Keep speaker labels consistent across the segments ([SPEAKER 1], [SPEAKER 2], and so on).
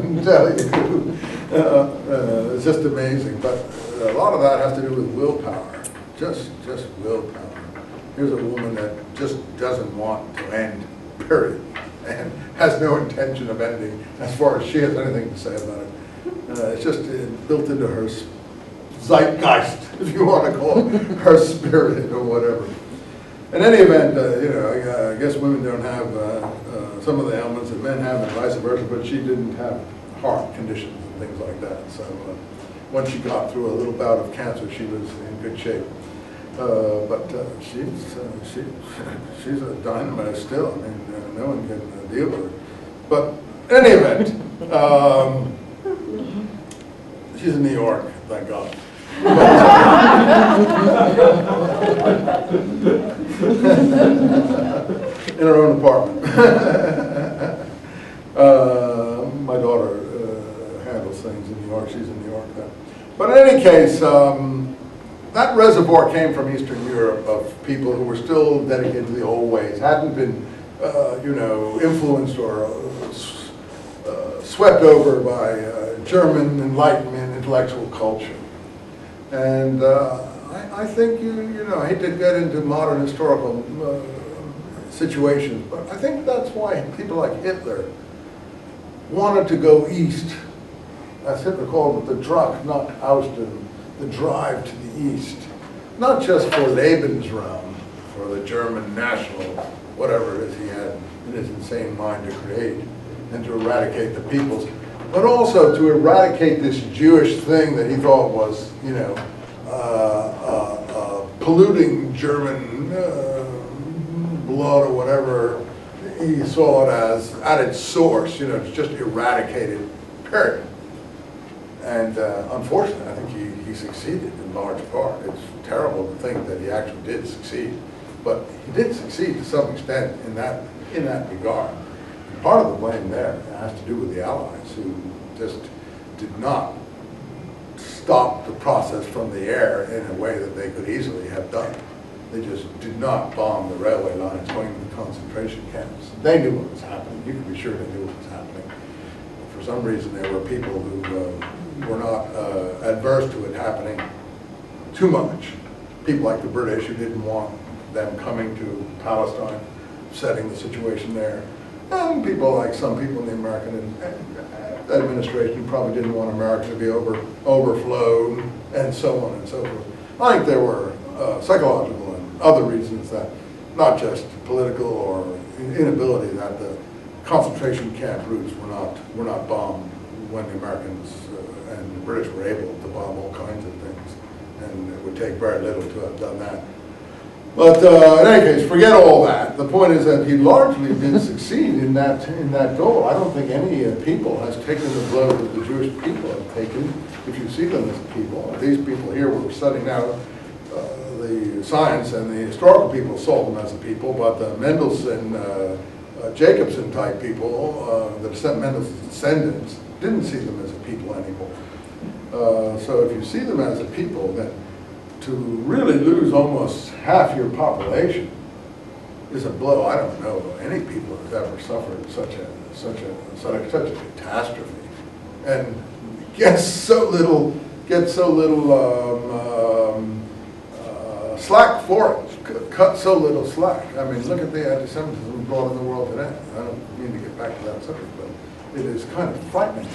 [SPEAKER 1] can tell you. It's just amazing. But a lot of that has to do with willpower, just willpower. Here's a woman that just doesn't want to end, period, and has no intention of ending as far as she has anything to say about it. It's just built into her zeitgeist, if you want to call it, her spirit or whatever. In any event, I guess women don't have some of the ailments that men have and vice versa, but she didn't have heart conditions and things like that. So once she got through a little bout of cancer, she was in good shape. But she's a dynamo still. I mean, no one can deal with her. But in any event, she's in New York, thank God. In her own apartment. My daughter handles things in New York. She's in New York now. But in any case, that reservoir came from Eastern Europe of people who were still dedicated to the old ways, hadn't been, influenced or swept over by German Enlightenment intellectual culture. And I think, I hate to get into modern historical situations, but I think that's why people like Hitler wanted to go east. As Hitler called it, the Dracht nach Osten, the drive to the east. Not just for Lebensraum, for the German national, whatever it is he had in his insane mind to create, and to eradicate the peoples, but also to eradicate this Jewish thing that he thought was, polluting German blood or whatever he saw it as at its source, it's just eradicated, period. And unfortunately, I think he succeeded in large part. It's terrible to think that he actually did succeed, but he did succeed to some extent in that regard. And part of the blame there has to do with the Allies, who just did not stop the process from the air in a way that they could easily have done. They just did not bomb the railway lines going to the concentration camps. They knew what was happening. You can be sure they knew what was happening. For some reason, there were people who were not adverse to it happening too much. People like the British who didn't want them coming to Palestine, setting the situation there. And people like some people in the American administration who probably didn't want America to be overflowed, and so on and so forth. I think there were psychological and other reasons that, not just political or inability, that the concentration camp routes were not bombed when the Americans and the British were able to bomb all kinds of things, and it would take very little to have done that. But in any case, forget all that. The point is that he largely did succeed in that goal. I don't think any people has taken the blow that the Jewish people have taken, if you see them as people. These people here were studying out the science, and the historical people saw them as a people, but the Mendelssohn, Jacobson type people, Mendelssohn's descendants, didn't see them as a people anymore. So if you see them as a people, then to really lose almost half your population is a blow. I don't know any people who've ever suffered such a catastrophe, and get so little slack for it. Cut so little slack. I mean, look at the anti-Semitism brought in the world today. I don't mean to get back to that subject, but it is kind of frightening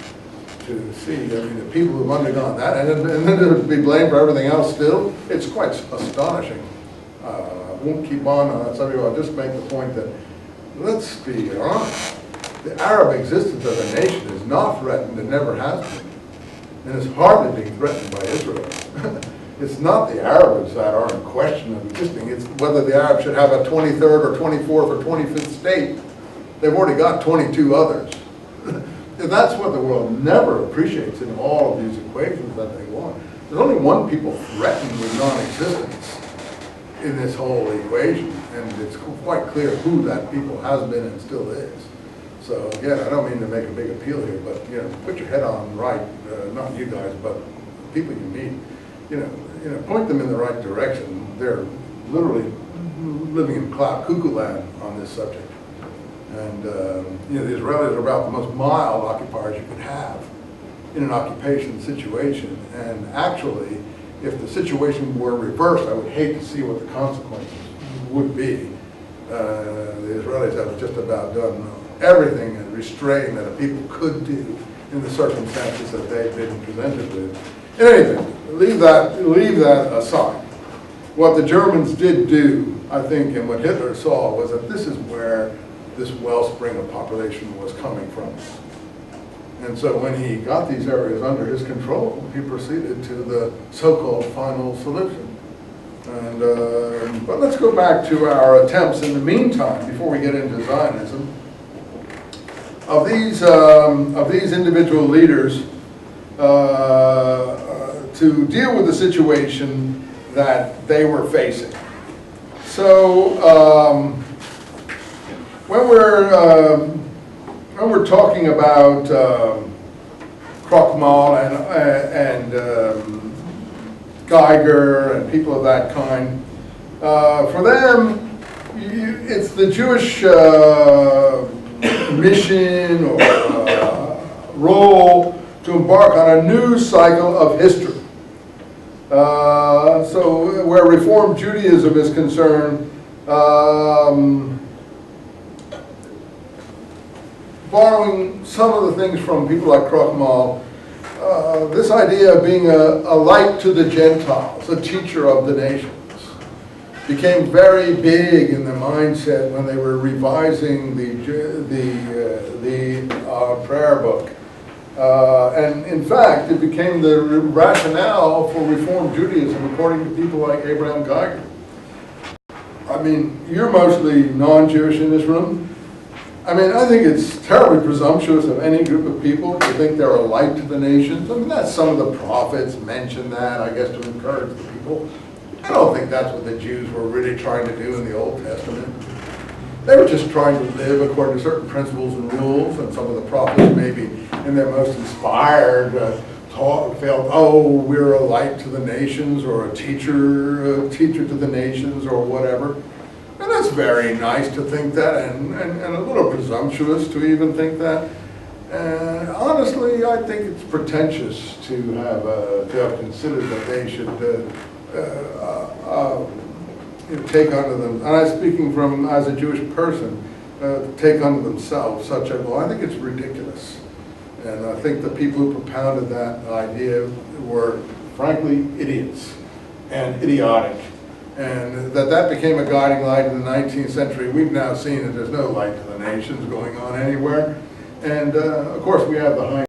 [SPEAKER 1] to see. I mean, the people who've undergone that, and then to be blamed for everything else still, it's quite astonishing. I won't keep on that subject. I'll just make the point that, let's be honest, the Arab existence of a nation is not threatened and never has been, and is hardly being threatened by Israel. It's not the Arabs that are in question of existing. It's whether the Arabs should have a 23rd or 24th or 25th state. They've already got 22 others. And that's what the world never appreciates in all of these equations that they want. There's only one people threatened with non-existence in this whole equation, and it's quite clear who that people has been and still is. So again, I don't mean to make a big appeal here, but put your head on right, not you guys, but people you meet. Point them in the right direction. They're literally living in cuckoo land on this subject. And you know, the Israelis are about the most mild occupiers you could have in an occupation situation. And actually, if the situation were reversed, I would hate to see what the consequences would be. The Israelis have just about done everything and restrained that a people could do in the circumstances that they've been presented with. In any event, leave that aside. What the Germans did do, I think, and what Hitler saw was that this is where this wellspring of population was coming from. And so when he got these areas under his control, he proceeded to the so-called final solution. And, but let's go back to our attempts in the meantime, before we get into Zionism, of these individual leaders to deal with the situation that they were facing. So when we're talking about Krochmal and Geiger and people of that kind, for them, it's the Jewish mission or role to embark on a new cycle of history. So where Reform Judaism is concerned, borrowing some of the things from people like Krochmal, this idea of being a light to the Gentiles, a teacher of the nations, became very big in the mindset when they were revising the prayer book. And in fact, it became the rationale for Reform Judaism, according to people like Abraham Geiger. I mean, you're mostly non-Jewish in this room. I mean, I think it's terribly presumptuous of any group of people to think they're a light to the nations. I mean, that's some of the prophets mention that, I guess, to encourage the people. I don't think that's what the Jews were really trying to do in the Old Testament. They were just trying to live according to certain principles and rules, and some of the prophets maybe in their most inspired felt, oh, we're a light to the nations, or a teacher to the nations, or whatever. And that's very nice to think that, and a little presumptuous to even think that. And honestly, I think it's pretentious to have considered that they should take unto them, and I'm speaking from as a Jewish person, take unto themselves such a law. I think it's ridiculous. And I think the people who propounded that idea were, frankly, idiots and idiotic. And that became a guiding light in the 19th century. We've now seen that there's no light to the nations going on anywhere. And of course, we have the high